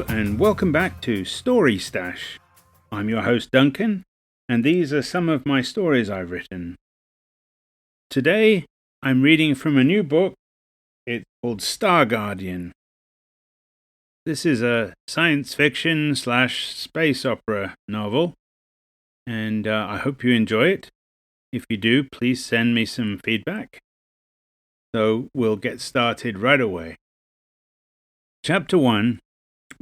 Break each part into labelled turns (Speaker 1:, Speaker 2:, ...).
Speaker 1: and welcome back to Story Stash. I'm your host Duncan, and these are some of my stories I've written. Today, I'm reading from a new book. It's called Star Guardian. This is a science fiction / space opera novel, and I hope you enjoy it. If you do, please send me some feedback. So we'll get started right away. Chapter 1,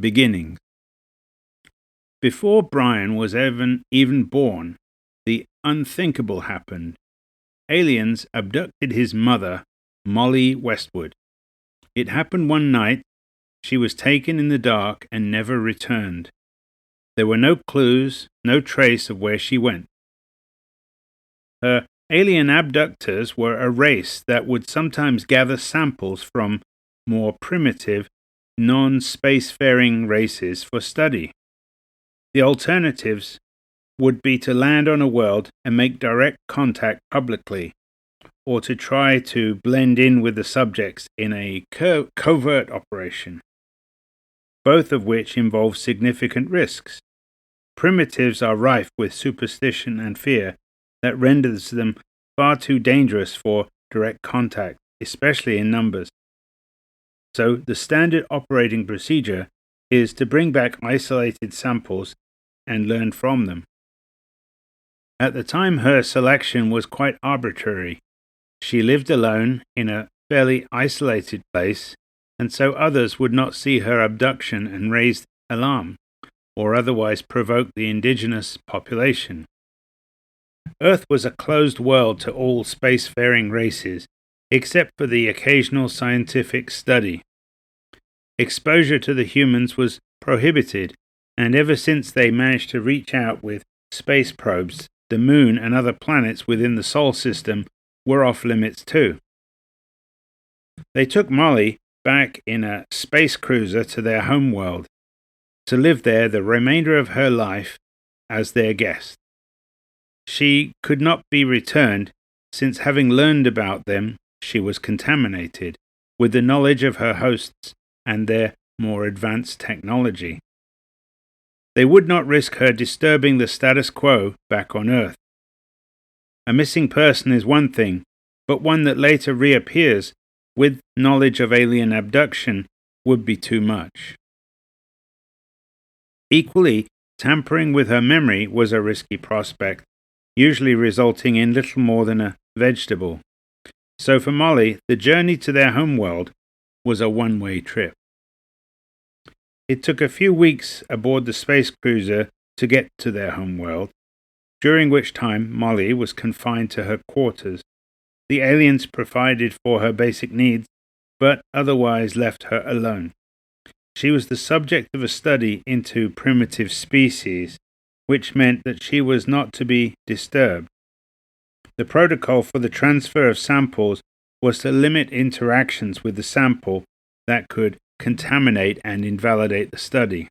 Speaker 1: Beginnings. Before Brian was even born, the unthinkable happened. Aliens abducted his mother, Molly Westwood. It happened one night. She was taken in the dark and never returned. There were no clues, no trace of where she went. Her alien abductors were a race that would sometimes gather samples from more primitive, non-spacefaring races for study. The alternatives would be to land on a world and make direct contact publicly, or to try to blend in with the subjects in a covert operation, both of which involve significant risks. Primitives are rife with superstition and fear that renders them far too dangerous for direct contact, especially in numbers. So the standard operating procedure is to bring back isolated samples and learn from them. At the time, her selection was quite arbitrary. She lived alone in a fairly isolated place, and so others would not see her abduction and raise alarm, or otherwise provoke the indigenous population. Earth was a closed world to all spacefaring races, except for the occasional scientific study. Exposure to the humans was prohibited, and ever since they managed to reach out with space probes, the moon and other planets within the Sol system were off limits too. They took Molly back in a space cruiser to their home world, to live there the remainder of her life as their guest. She could not be returned, since having learned about them, she was contaminated with the knowledge of her hosts and their more advanced technology. They would not risk her disturbing the status quo back on Earth. A missing person is one thing, but one that later reappears with knowledge of alien abduction would be too much. Equally, tampering with her memory was a risky prospect, usually resulting in little more than a vegetable. So for Molly, the journey to their homeworld was a one-way trip. It took a few weeks aboard the space cruiser to get to their homeworld, during which time Molly was confined to her quarters. The aliens provided for her basic needs, but otherwise left her alone. She was the subject of a study into primitive species, which meant that she was not to be disturbed. The protocol for the transfer of samples was to limit interactions with the sample that could contaminate and invalidate the study.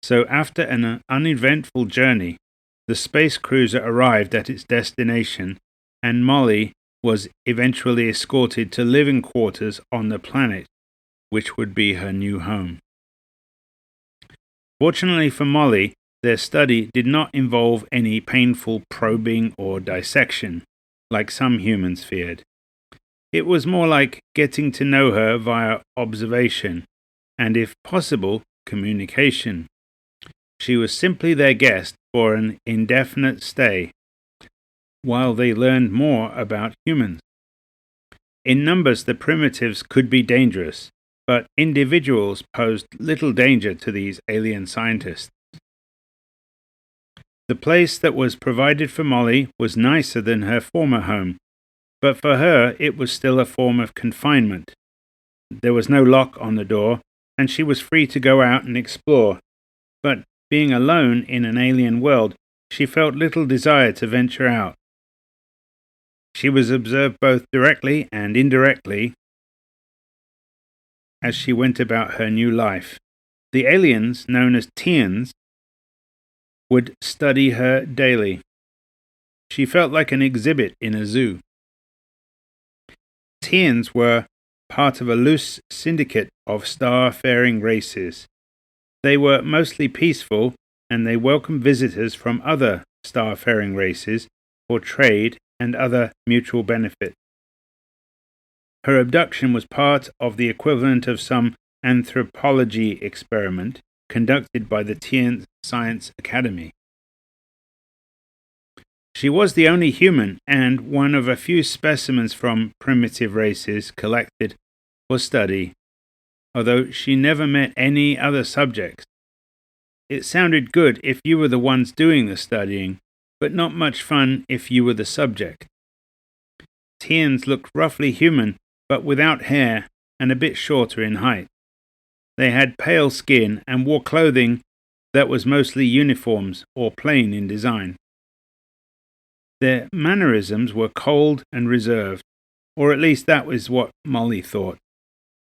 Speaker 1: So after an uneventful journey, the space cruiser arrived at its destination, and Molly was eventually escorted to living quarters on the planet, which would be her new home. Fortunately for Molly, their study did not involve any painful probing or dissection, like some humans feared. It was more like getting to know her via observation, and if possible, communication. She was simply their guest for an indefinite stay, while they learned more about humans. In numbers, the primitives could be dangerous, but individuals posed little danger to these alien scientists. The place that was provided for Molly was nicer than her former home, but for her it was still a form of confinement. There was no lock on the door, and she was free to go out and explore, but being alone in an alien world, she felt little desire to venture out. She was observed both directly and indirectly as she went about her new life. The aliens, known as Tians, would study her daily. She felt like an exhibit in a zoo. Tians were part of a loose syndicate of star-faring races. They were mostly peaceful, and they welcomed visitors from other star-faring races for trade and other mutual benefit. Her abduction was part of the equivalent of some anthropology experiment conducted by the Tian Science Academy. She was the only human and one of a few specimens from primitive races collected for study, although she never met any other subjects. It sounded good if you were the ones doing the studying, but not much fun if you were the subject. Tians looked roughly human, but without hair and a bit shorter in height. They had pale skin and wore clothing that was mostly uniforms or plain in design. Their mannerisms were cold and reserved, or at least that was what Molly thought.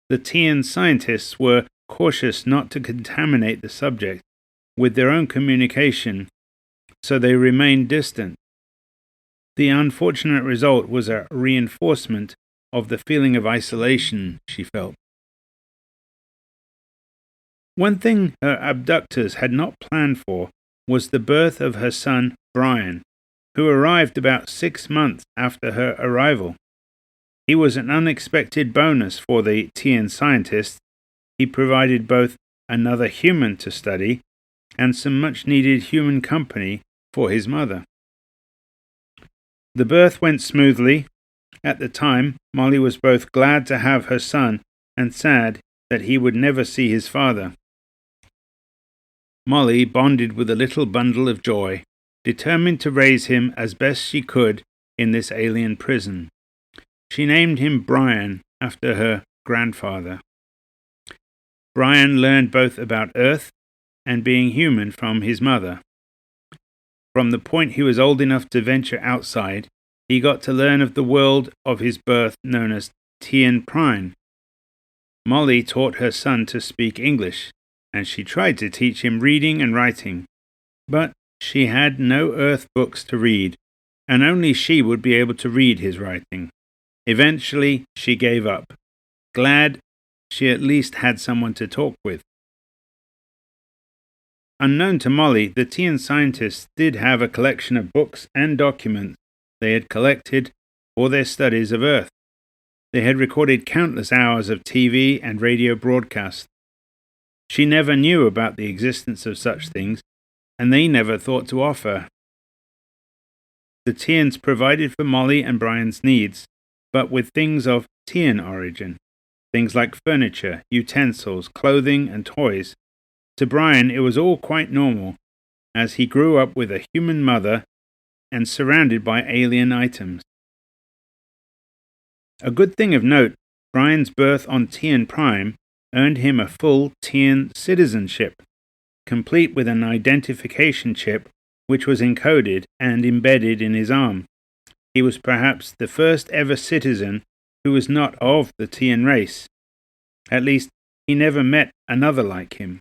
Speaker 1: The Tian scientists were cautious not to contaminate the subject with their own communication, so they remained distant. The unfortunate result was a reinforcement of the feeling of isolation she felt. One thing her abductors had not planned for was the birth of her son, Brian, who arrived about 6 months after her arrival. He was an unexpected bonus for the Tian scientists. He provided both another human to study and some much-needed human company for his mother. The birth went smoothly. At the time, Molly was both glad to have her son and sad that he would never see his father. Molly bonded with a little bundle of joy, determined to raise him as best she could in this alien prison. She named him Brian after her grandfather. Brian learned both about Earth and being human from his mother. From the point he was old enough to venture outside, he got to learn of the world of his birth known as Tian Prime. Molly taught her son to speak English, and she tried to teach him reading and writing, but she had no Earth books to read, and only she would be able to read his writing. Eventually, she gave up, glad she at least had someone to talk with. Unknown to Molly, the Tian scientists did have a collection of books and documents they had collected for their studies of Earth. They had recorded countless hours of TV and radio broadcasts. She never knew about the existence of such things, and they never thought to offer. The Tians provided for Molly and Brian's needs, but with things of Tian origin, things like furniture, utensils, clothing, and toys. To Brian, it was all quite normal, as he grew up with a human mother and surrounded by alien items. A good thing of note, Brian's birth on Tian Prime earned him a full Tian citizenship, complete with an identification chip which was encoded and embedded in his arm. He was perhaps the first ever citizen who was not of the Tian race. At least, he never met another like him.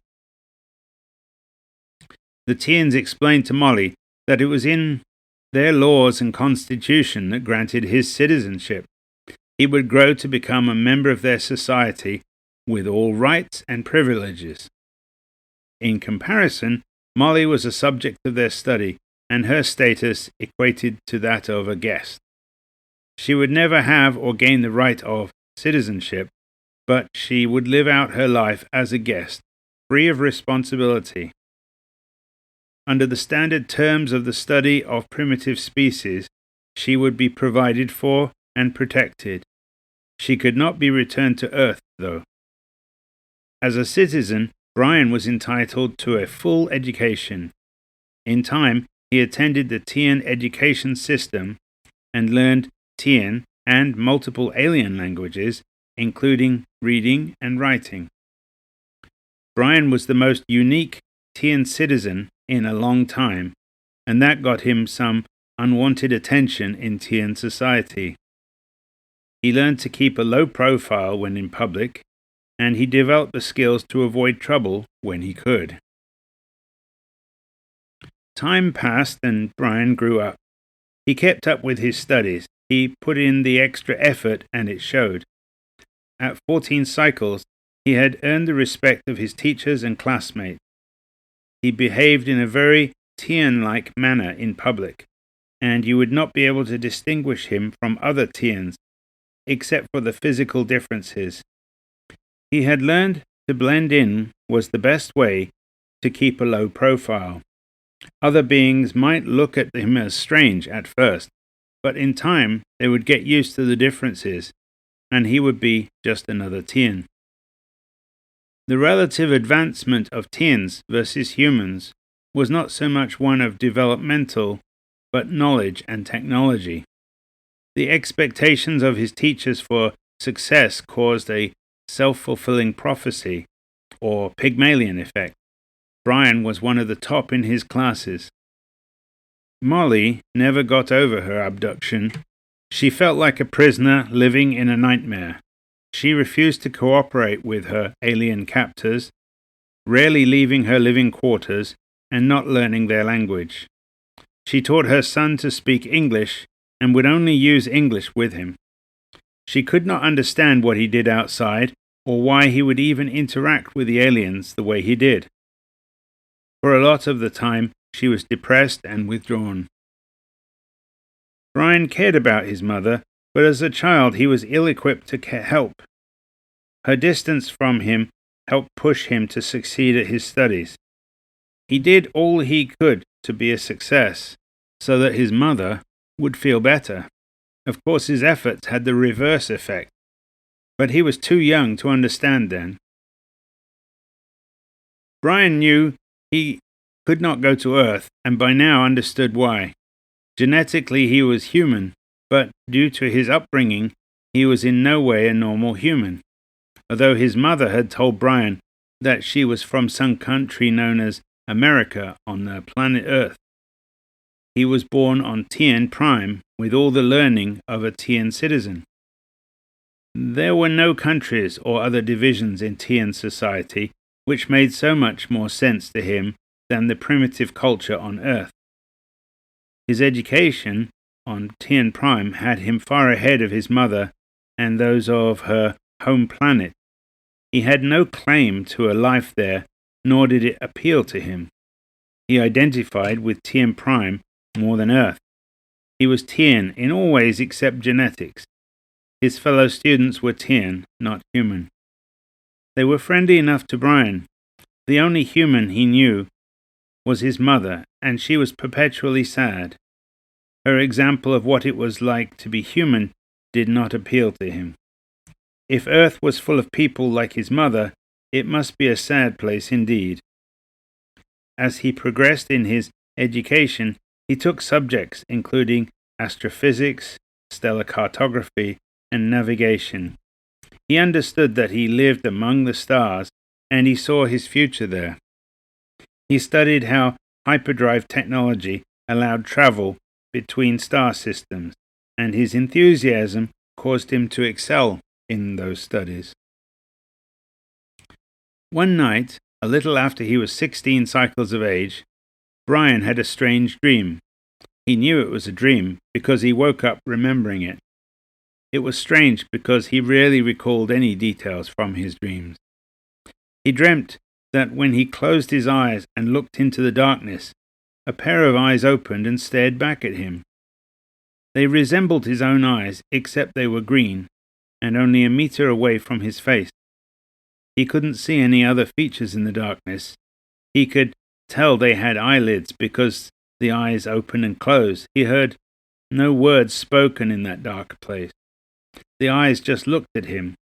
Speaker 1: The Tians explained to Molly that it was in their laws and constitution that granted his citizenship. He would grow to become a member of their society with all rights and privileges. In comparison, Molly was a subject of their study, and her status equated to that of a guest. She would never have or gain the right of citizenship, but she would live out her life as a guest, free of responsibility. Under the standard terms of the study of primitive species, she would be provided for and protected. She could not be returned to Earth, though. As a citizen, Brian was entitled to a full education. In time, he attended the Tian education system and learned Tian and multiple alien languages, including reading and writing. Brian was the most unique Tian citizen in a long time, and that got him some unwanted attention in Tian society. He learned to keep a low profile when in public, and he developed the skills to avoid trouble when he could. Time passed and Brian grew up. He kept up with his studies. He put in the extra effort and it showed. At 14 cycles, He had earned the respect of his teachers and classmates. He behaved in a very Tian-like manner in public, and you would not be able to distinguish him from other Tians, except for the physical differences. He had learned to blend in was the best way to keep a low profile. Other beings might look at him as strange at first, but in time they would get used to the differences, and he would be just another Tian. The relative advancement of Tians versus humans was not so much one of developmental, but knowledge and technology. The expectations of his teachers for success caused a self-fulfilling prophecy, or Pygmalion effect. Brian was one of the top in his classes. Molly never got over her abduction. She felt like a prisoner living in a nightmare. She refused to cooperate with her alien captors, rarely leaving her living quarters and not learning their language. She taught her son to speak English and would only use English with him. She could not understand what he did outside or why he would even interact with the aliens the way he did. For a lot of the time, she was depressed and withdrawn. Brian cared about his mother, but as a child he was ill-equipped to help. Her distance from him helped push him to succeed at his studies. He did all he could to be a success, so that his mother would feel better. Of course, his efforts had the reverse effect, but he was too young to understand then. Brian knew he could not go to Earth, and by now understood why. Genetically he was human, but due to his upbringing, he was in no way a normal human. Although his mother had told Brian that she was from some country known as America on the planet Earth. He was born on Tian Prime with all the learning of a Tian citizen. There were no countries or other divisions in Tian society, which made so much more sense to him than the primitive culture on Earth. His education on Tian Prime had him far ahead of his mother and those of her home planet. He had no claim to a life there, nor did it appeal to him. He identified with Tian Prime more than Earth. He was Tian in all ways except genetics. His fellow students were Tian, not human. They were friendly enough to Brian. The only human he knew was his mother, and she was perpetually sad. Her example of what it was like to be human did not appeal to him. If Earth was full of people like his mother, it must be a sad place indeed. As he progressed in his education, he took subjects including astrophysics, stellar cartography, and navigation. He understood that he lived among the stars, and he saw his future there. He studied how hyperdrive technology allowed travel between star systems, and his enthusiasm caused him to excel in those studies. One night, a little after he was 16 cycles of age, Brian had a strange dream. He knew it was a dream because he woke up remembering it. It was strange because he rarely recalled any details from his dreams. He dreamt that when he closed his eyes and looked into the darkness, a pair of eyes opened and stared back at him. They resembled his own eyes, except they were green, and only a meter away from his face. He couldn't see any other features in the darkness. He could tell they had eyelids because the eyes opened and closed. He heard no words spoken in that dark place. The eyes just looked at him.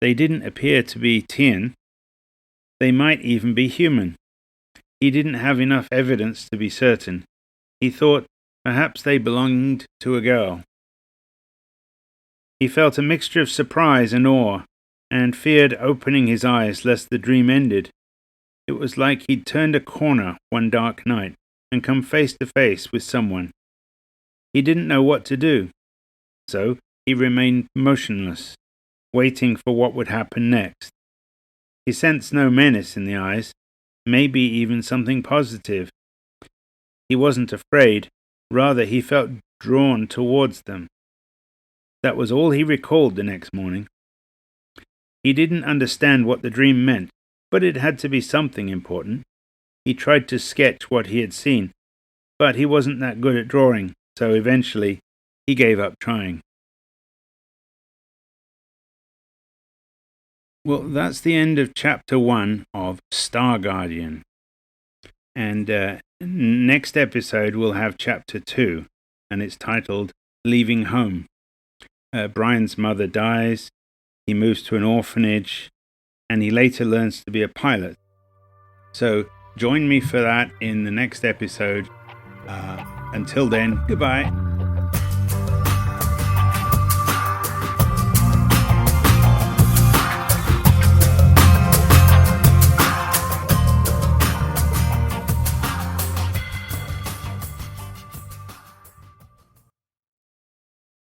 Speaker 1: They didn't appear to be Tian. They might even be human. He didn't have enough evidence to be certain. He thought perhaps they belonged to a girl. He felt a mixture of surprise and awe, and feared opening his eyes lest the dream ended. It was like he'd turned a corner one dark night and come face to face with someone. He didn't know what to do, so he remained motionless, waiting for what would happen next. He sensed no menace in the eyes, maybe even something positive. He wasn't afraid, rather he felt drawn towards them. That was all he recalled the next morning. He didn't understand what the dream meant, but it had to be something important. He tried to sketch what he had seen, but he wasn't that good at drawing, so eventually he gave up trying. Well, that's the end of Chapter 1 of Star Guardian. And next episode we'll have Chapter 2, and it's titled Leaving Home. Brian's mother dies, he moves to an orphanage, and he later learns to be a pilot. So join me for that in the next episode. Until then, goodbye.